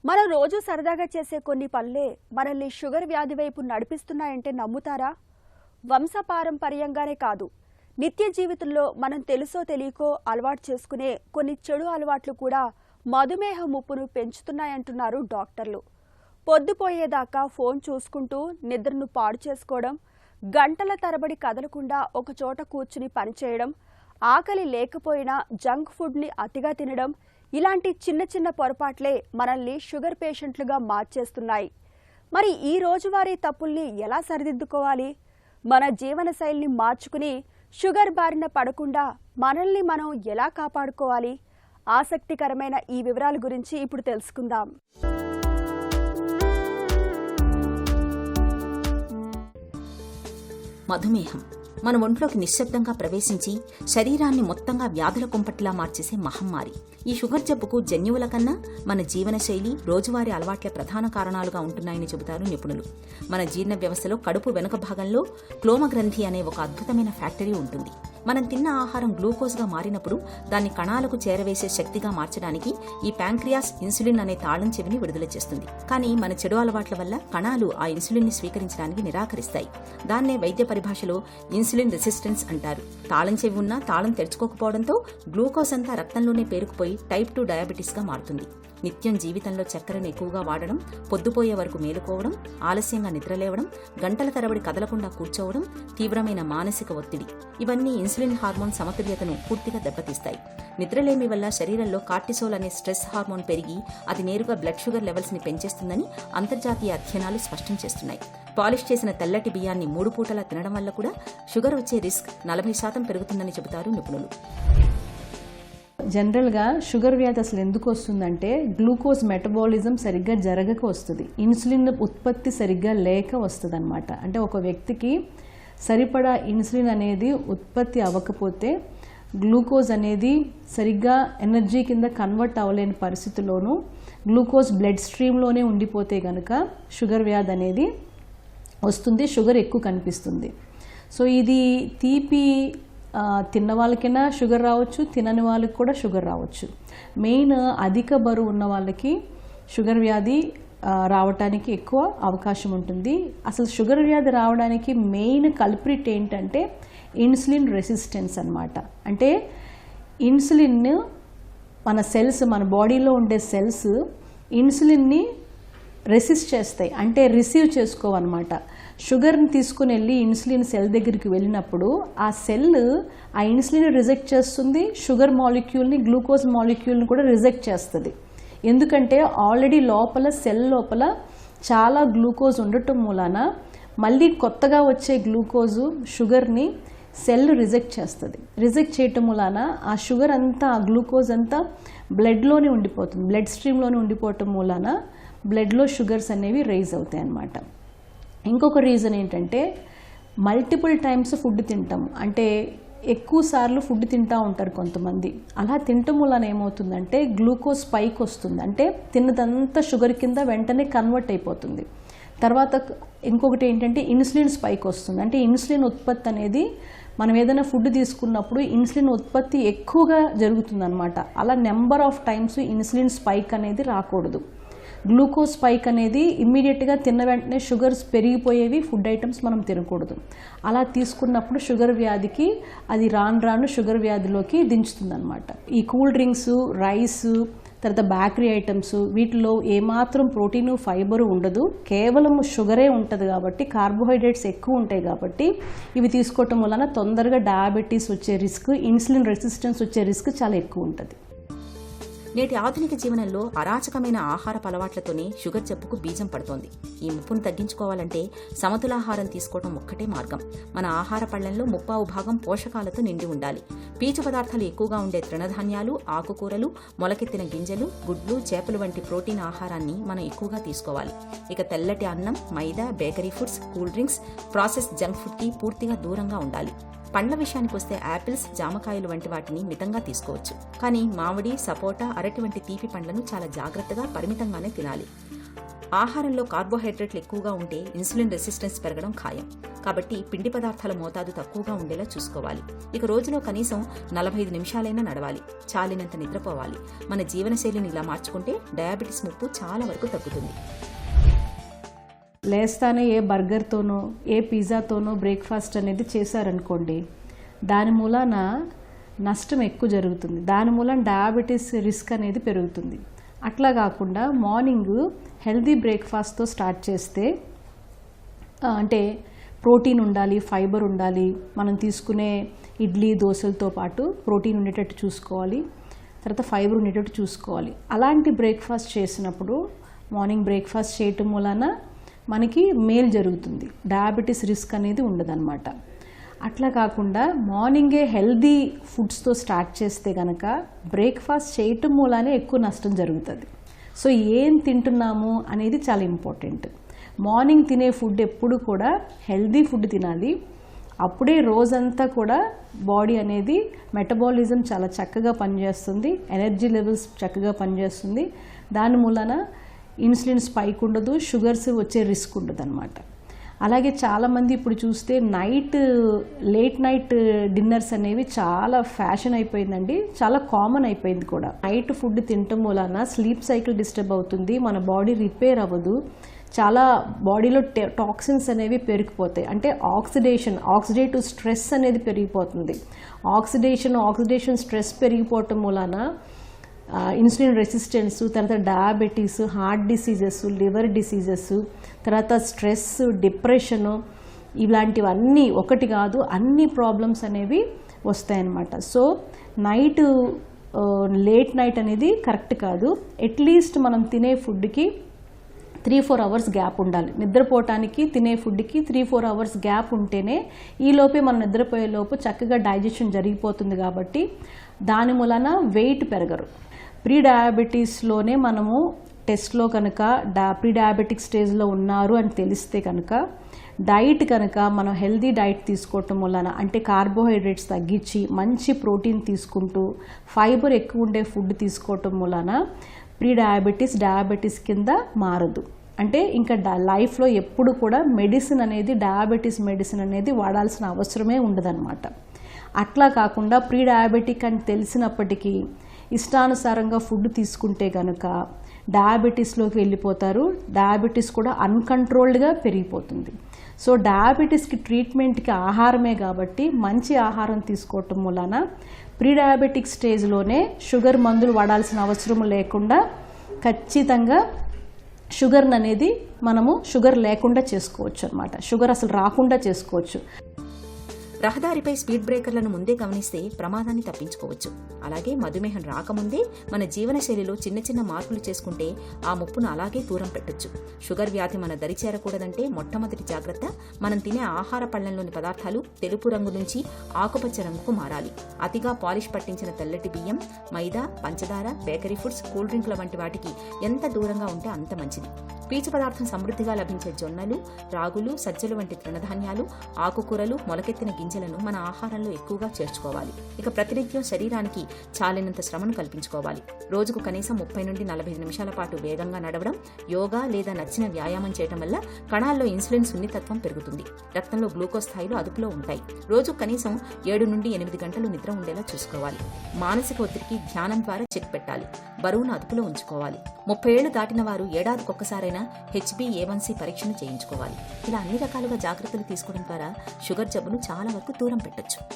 మనం రోజు సరదాగా చేసే కొన్ని పనులే మనల్ని షుగర్ వ్యాధి వైపు నడిపిస్తున్నాయంటే నమ్ముతారా? వంశపారంపర్యంగానే కాదు, నిత్య జీవితంలో మనం తెలుసో తెలియకో అలవాటు చేసుకునే కొన్ని చెడు అలవాట్లు కూడా మధుమేహ ముప్పును పెంచుతున్నాయంటున్నారు డాక్టర్లు. పొద్దుపోయేదాకా ఫోన్ చూసుకుంటూ నిద్రను పాడు చేసుకోవడం, గంటల తరబడి కదలకుండా ఒక చోట కూర్చుని పనిచేయడం, ఆకలి లేకపోయినా జంక్ ఫుడ్ని అతిగా తినడం, ఇలాంటి చిన్న చిన్న పొరపాట్లే మనల్ని షుగర్ పేషెంట్లుగా మార్చేస్తున్నాయి. మరి ఈ రోజువారీ తప్పుల్ని ఎలా సరిదిద్దుకోవాలి? మన జీవనశైలిని మార్చుకుని షుగర్ బారిన పడకుండా మనల్ని మనం ఎలా కాపాడుకోవాలి? ఆసక్తికరమైన ఈ వివరాల గురించి ఇప్పుడు తెలుసుకుందాం. మధుమేహం మన ఒంట్లోకి నిశ్శబ్దంగా ప్రవేశించి శరీరాన్ని మొత్తంగా వ్యాధుల కుంపటిలా మార్చేసే మహమ్మారి. ఈ షుగర్ జబ్బుకు జన్యువుల కన్నా మన జీవనశైలి, రోజువారీ అలవాట్లే ప్రధాన కారణాలుగా ఉంటున్నాయని చెబుతారు నిపుణులు. మన జీర్ణ వ్యవస్థలో కడుపు వెనుక భాగంలో క్లోమగ్రంథి అనే ఒక అద్భుతమైన ఫ్యాక్టరీ ఉంటుంది. మనం తిన్న ఆహారం గ్లూకోజ్గా మారినప్పుడు దాన్ని కణాలకు చేరవేసే శక్తిగా మార్చడానికి ఈ ప్యాంక్రియాస్ ఇన్సులిన్ అనే తాళం చెవిని విడుదల చేస్తుంది. కానీ మన చెడు అలవాట్ల వల్ల కణాలు ఆ ఇన్సులిన్ ని స్వీకరించడానికి నిరాకరిస్తాయి. దాన్నే వైద్య పరిభాషలో ఇన్సులిన్ రెసిస్టెన్స్ అంటారు. తాళం చెవి ఉన్నా తాళం తెరుచుకోకపోవడంతో గ్లూకోజ్ అంతా రక్తంలోనే పేరుకుపోయి టైప్ 2 డయాబెటీస్ గా మారుతుంది. నిత్యం జీవితంలో చక్కెరను ఎక్కువగా వాడడం, పొద్దుపోయే వరకు మేలుకోవడం, ఆలస్యంగా నిద్రలేవడం, గంటల తరబడి కదలకుండా కూర్చోవడం, తీవ్రమైన మానసిక ఒత్తిడి, ఇవన్నీ ఇన్సులిన్ హార్మోన్ సమతుల్యతను పూర్తిగా దెబ్బతీస్తాయి. నిద్రలేమి వల్ల శరీరంలో కార్టిసోల్ అనే స్ట్రెస్ హార్మోన్ పెరిగి అది నేరుగా బ్లడ్ షుగర్ లెవెల్స్ ని పెంచేస్తుందని అంతర్జాతీయ అధ్యయనాలు స్పష్టం చేస్తున్నాయి. పాలిష్ చేసిన తెల్లటి బియ్యాన్ని 3 పూటలా తినడం వల్ల కూడా షుగర్ వచ్చే రిస్క్ 40% పెరుగుతుందని చెబుతారు నిపుణులు. జనరల్గా షుగర్ వ్యాధి అసలు ఎందుకు వస్తుందంటే గ్లూకోజ్ మెటబాలిజం సరిగ్గా జరగక వస్తుంది. ఇన్సులిన్ ఉత్పత్తి సరిగ్గా లేక వస్తుంది అనమాట. అంటే ఒక వ్యక్తికి సరిపడా ఇన్సులిన్ అనేది ఉత్పత్తి అవ్వకపోతే గ్లూకోజ్ అనేది సరిగ్గా ఎనర్జీ కింద కన్వర్ట్ అవ్వలేని పరిస్థితిలోనూ గ్లూకోజ్ బ్లడ్ స్ట్రీమ్లోనే ఉండిపోతే కనుక షుగర్ వ్యాధి అనేది వస్తుంది. షుగర్ ఎక్కువ కనిపిస్తుంది. సో ఇది తీపి తిన్న వాళ్ళకైనా షుగర్ రావచ్చు, తినని వాళ్ళకి కూడా షుగర్ రావచ్చు. మెయిన్ అధిక బరువు ఉన్న వాళ్ళకి షుగర్ వ్యాధి రావడానికి ఎక్కువ అవకాశం ఉంటుంది. అసలు షుగర్ వ్యాధి రావడానికి మెయిన్ కల్ప్రిట్ ఏంటంటే ఇన్సులిన్ రెసిస్టెన్స్ అన్నమాట. అంటే ఇన్సులిన్ మన సెల్స్, మన బాడీలో ఉండే సెల్స్ ఇన్సులిన్ని రెసిస్ట్ చేస్తాయి, అంటే రిసీవ్ చేసుకోవన్నమాట. షుగర్ని తీసుకుని వెళ్ళి ఇన్సులిన్ సెల్ దగ్గరికి వెళ్ళినప్పుడు ఆ సెల్ ఆ ఇన్సులిన్ రిజెక్ట్ చేస్తుంది, షుగర్ మాలిక్యూల్ని, గ్లూకోజ్ మాలిక్యూల్ని కూడా రిజెక్ట్ చేస్తుంది. ఎందుకంటే ఆల్రెడీ లోపల సెల్ లోపల చాలా గ్లూకోజ్ ఉండటం మూలాన మళ్ళీ కొత్తగా వచ్చే గ్లూకోజు షుగర్ని సెల్ రిజెక్ట్ చేస్తుంది. రిజెక్ట్ చేయటం మూలాన ఆ షుగర్ అంతా, ఆ గ్లూకోజ్ అంతా బ్లడ్లోనే ఉండిపోతుంది. బ్లడ్ స్ట్రీమ్లోనే ఉండిపోవటం మూలాన బ్లడ్లో షుగర్స్ అనేవి రైజ్ అవుతాయి అన్నమాట. ఇంకొక రీజన్ ఏంటంటే మల్టిపుల్ టైమ్స్ ఫుడ్ తింటాం. అంటే ఎక్కువ సార్లు ఫుడ్ తింటూ ఉంటారు కొంతమంది. అలా తినటం వలన ఏమవుతుందంటే గ్లూకోజ్ స్పైక్ వస్తుంది. అంటే తిన్నదంతా షుగర్ కింద వెంటనే కన్వర్ట్ అయిపోతుంది. తర్వాత ఇంకొకటి ఏంటంటే ఇన్సులిన్ స్పైక్ వస్తుంది. అంటే ఇన్సులిన్ ఉత్పత్తి అనేది మనం ఏదైనా ఫుడ్ తీసుకున్నప్పుడు ఇన్సులిన్ ఉత్పత్తి ఎక్కువగా జరుగుతుంది అనమాట. అలా number of times insulin spike అనేది రాకూడదు. గ్లూకోజ్ స్పైక్ అనేది ఇమ్మీడియట్గా తిన్న వెంటనే షుగర్స్ పెరిగిపోయేవి ఫుడ్ ఐటమ్స్ మనం తినకూడదు. అలా తీసుకున్నప్పుడు షుగర్ వ్యాధికి అది రాను షుగర్ వ్యాధిలోకి దించుతుంది అనమాట. ఈ కూల్ డ్రింక్స్, రైస్, తర్వాత బేకరీ ఐటమ్స్, వీటిలో ఏమాత్రం ప్రోటీను, ఫైబరు ఉండదు, కేవలం షుగరే ఉంటుంది. కాబట్టి కార్బోహైడ్రేట్స్ ఎక్కువ ఉంటాయి. కాబట్టి ఇవి తీసుకోవటం వలన తొందరగా డయాబెటీస్ వచ్చే రిస్క్, ఇన్సులిన్ రెసిస్టెన్స్ వచ్చే రిస్క్ చాలా ఎక్కువ ఉంటుంది. నేటి ఆధునిక జీవనంలో అరాచకమైన ఆహారపు అలవాట్లతోనే షుగర్ జబ్బుకు బీజం పడుతోంది. ఈ ముప్పును తగ్గించుకోవాలంటే సమతులాహారం తీసుకోవడం ఒక్కటే మార్గం. మన ఆహార పళ్లెంలో 30% పోషకాలతో నిండి ఉండాలి. పీచు పదార్థాలు ఎక్కువగా ఉండే తృణధాన్యాలు, ఆకుకూరలు, మొలకెత్తిన గింజలు, గుడ్లు, చేపలు వంటి ప్రోటీన్ ఆహారాన్ని మనం ఎక్కువగా తీసుకోవాలి. ఇక తెల్లటి అన్నం, maida, bakery foods, cool drinks, process junk food కి పూర్తిగా దూరంగా ఉండాలి. పండ్ల విషయానికి వస్తే యాపిల్స్, జామకాయలు వంటి వాటిని మితంగా తీసుకోవచ్చు. కానీ మామిడి, సపోటా, అరటి వంటి తీపి పండ్లను చాలా జాగ్రత్తగా, పరిమితంగానే తినాలి. ఆహారంలో కార్బోహైడ్రేట్లు ఎక్కువగా ఉంటే ఇన్సులిన్ రెసిస్టెన్స్ పెరగడం ఖాయం. కాబట్టి పిండి పదార్థాల మోతాదు తక్కువగా ఉండేలా చూసుకోవాలి. ఇక రోజులో కనీసం 45 నిమిషాలైనా నడవాలి, చాలినంత నిద్రపోవాలి. మన జీవనశైలిని ఇలా మార్చుకుంటే డయాబెటీస్ ముప్పు చాలా వరకు తగ్గుతుంది. లేస్తానే ఏ బర్గర్తోనో ఏ పిజ్జాతోనో బ్రేక్ఫాస్ట్ అనేది చేశారనుకోండి, దాని మూలాన నష్టం ఎక్కువ జరుగుతుంది. దాని మూలన డయాబెటీస్ రిస్క్ అనేది పెరుగుతుంది. అట్లా కాకుండా మార్నింగ్ హెల్దీ బ్రేక్ఫాస్ట్తో స్టార్ట్ చేస్తే, అంటే ప్రోటీన్ ఉండాలి, ఫైబర్ ఉండాలి, మనం తీసుకునే ఇడ్లీ దోశలతో పాటు ప్రోటీన్ ఉండేటట్టు చూసుకోవాలి, తర్వాత ఫైబర్ ఉండేటట్టు చూసుకోవాలి. అలాంటి బ్రేక్ఫాస్ట్ చేసినప్పుడు మార్నింగ్ బ్రేక్ఫాస్ట్ చేయటం మూలాన మనకి మేలు జరుగుతుంది, డయాబెటీస్ రిస్క్ అనేది ఉండదన్నమాట. అట్లా కాకుండా మార్నింగే హెల్దీ ఫుడ్స్తో స్టార్ట్ చేస్తే కనుక బ్రేక్ఫాస్ట్ చేయటం మూలానే ఎక్కువ నష్టం జరుగుతుంది. సో ఏం తింటున్నాము అనేది చాలా ఇంపార్టెంట్. మార్నింగ్ తినే ఫుడ్ ఎప్పుడు కూడా హెల్దీ ఫుడ్ తినాలి. అప్పుడే రోజంతా కూడా బాడీ అనేది మెటబాలిజం చాలా చక్కగా పనిచేస్తుంది, ఎనర్జీ లెవెల్స్ చక్కగా పనిచేస్తుంది. దాని మూలన ఇన్సులిన్ స్పైక్ ఉండదు, షుగర్స్ వచ్చే రిస్క్ ఉండదు అనమాట. అలాగే చాలామంది ఇప్పుడు చూస్తే లేట్ నైట్ డిన్నర్స్ అనేవి చాలా ఫ్యాషన్ అయిపోయిందండి, చాలా కామన్ అయిపోయింది కూడా. నైట్ ఫుడ్ తినటం వలన స్లీప్ సైకిల్ డిస్టర్బ్ అవుతుంది, మన బాడీ రిపేర్ అవ్వదు, చాలా బాడీలో టాక్సిన్స్ అనేవి పెరిగిపోతాయి. అంటే ఆక్సిడేటివ్ స్ట్రెస్ అనేది పెరిగిపోతుంది. ఆక్సిడేషన్ స్ట్రెస్ పెరిగిపోవటం వలన ఇన్సులిన్ రెసిస్టెన్స్, తర్వాత diabetes, heart diseases, liver diseases, తర్వాత స్ట్రెస్, డిప్రెషను, ఇలాంటివన్నీ ఒకటి కాదు అన్ని ప్రాబ్లమ్స్ అనేవి వస్తాయన్నమాట. సో లేట్ నైట్ అనేది కరెక్ట్ కాదు. అట్లీస్ట్ మనం తినే ఫుడ్కి 3-4 అవర్స్ గ్యాప్ ఉండాలి. నిద్రపోవటానికి తినే ఫుడ్కి 3-4 అవర్స్ గ్యాప్ ఉంటేనే ఈలోపే మనం నిద్రపోయే లోపు చక్కగా డైజెషన్ జరిగిపోతుంది. కాబట్టి దాని మూలన వెయిట్ పెరగరు. ప్రీ డయాబెటీస్లోనే మనము టెస్ట్లో కనుక ప్రీ డయాబెటిక్ స్టేజ్లో ఉన్నారు అని తెలిస్తే కనుక డైట్ కనుక మనం హెల్దీ డైట్ తీసుకోవటం వలన, అంటే కార్బోహైడ్రేట్స్ తగ్గించి మంచి ప్రోటీన్ తీసుకుంటూ ఫైబర్ ఎక్కువ ఉండే ఫుడ్ తీసుకోవటం వలన ప్రీ డయాబెటీస్ కింద మారదు. అంటే ఇంకా లైఫ్లో ఎప్పుడు కూడా డయాబెటీస్ మెడిసిన్ అనేది వాడాల్సిన అవసరమే ఉండదన్నమాట. అట్లా కాకుండా ప్రీ డయాబెటిక్ అని తెలిసినప్పటికీ ఇష్టానుసారంగా ఫుడ్ తీసుకుంటే కనుక డయాబెటీస్లోకి వెళ్ళిపోతారు. డయాబెటీస్ కూడా అన్కంట్రోల్డ్గా పెరిగిపోతుంది. సో డయాబెటీస్కి ట్రీట్మెంట్కి ఆహారమే కాబట్టి మంచి ఆహారం తీసుకోవటం వలన ప్రీ డయాబెటిక్ స్టేజ్లోనే షుగర్ మందులు వాడాల్సిన అవసరం లేకుండా ఖచ్చితంగా షుగర్ని అనేది మనము షుగర్ లేకుండా చేసుకోవచ్చు అనమాట. షుగర్ అసలు రాకుండా చేసుకోవచ్చు. రహదారిపై స్పీడ్ బ్రేకర్లను ముందే గమనిస్తే ప్రమాదాన్ని తప్పించుకోవచ్చు. అలాగే మధుమేహం రాకముందే మన జీవనశైలిలో చిన్న చిన్న మార్పులు చేసుకుంటే ఆ ముప్పును అలాగే దూరం పెట్టొచ్చు. షుగర్ వ్యాధి మన దరి చేరకూడదంటే మొట్టమొదటి జాగ్రత్త, మనం తినే ఆహార పళ్లంలోని పదార్థాలు తెలుపు రంగు నుంచి ఆకుపచ్చ రంగుకు మారాలి. అతిగా పాలిష్ పట్టించిన తెల్లటి బియ్యం, మైదా, పంచదార, బేకరీ ఫుడ్స్, కూల్ డ్రింకుల వంటి వాటికి ఎంత దూరంగా ఉంటే అంత మంచిది. పీచు పదార్థం సమృద్ధిగా లభించే జొన్నలు, రాగులు, సజ్జలు వంటి తృణధాన్యాలు, ఆకుకూరలు, మొలకెత్తిన గింజలను మన ఆహారంలో ఎక్కువగా చేర్చుకోవాలి. ఇక ప్రతినిత్యం శరీరానికి చాలినంత శ్రమను కల్పించుకోవాలి. రోజుకు కనీసం 30 నుండి 45 నిమిషాల పాటు వేగంగా నడవడం, యోగా లేదా నచ్చిన వ్యాయామం చేయడం వల్ల కణాల్లో ఇన్సులిన్ సున్నితత్వం పెరుగుతుంది. రక్తంలో గ్లూకోజ్ స్థాయిలు అదుపులో ఉంటాయి. రోజుకు కనీసం 7 నుండి 8 గంటలు నిద్ర ఉండేలా చూసుకోవాలి. మానసిక ఒత్తిడికి ధ్యానం ద్వారా చెక్ పెట్టాలి. బరువును అదుపులో ఉంచుకోవాలి. 30 ఏళ్లు దాటిన వారు ఏడాదికొక్కసారైనా HbA1c పరీక్షను చేయించుకోవాలి. ఇలా అన్ని రకాలుగా జాగ్రత్తలు తీసుకోవడం ద్వారా షుగర్ జబ్బును చాలా వరకు దూరం పెట్టొచ్చు.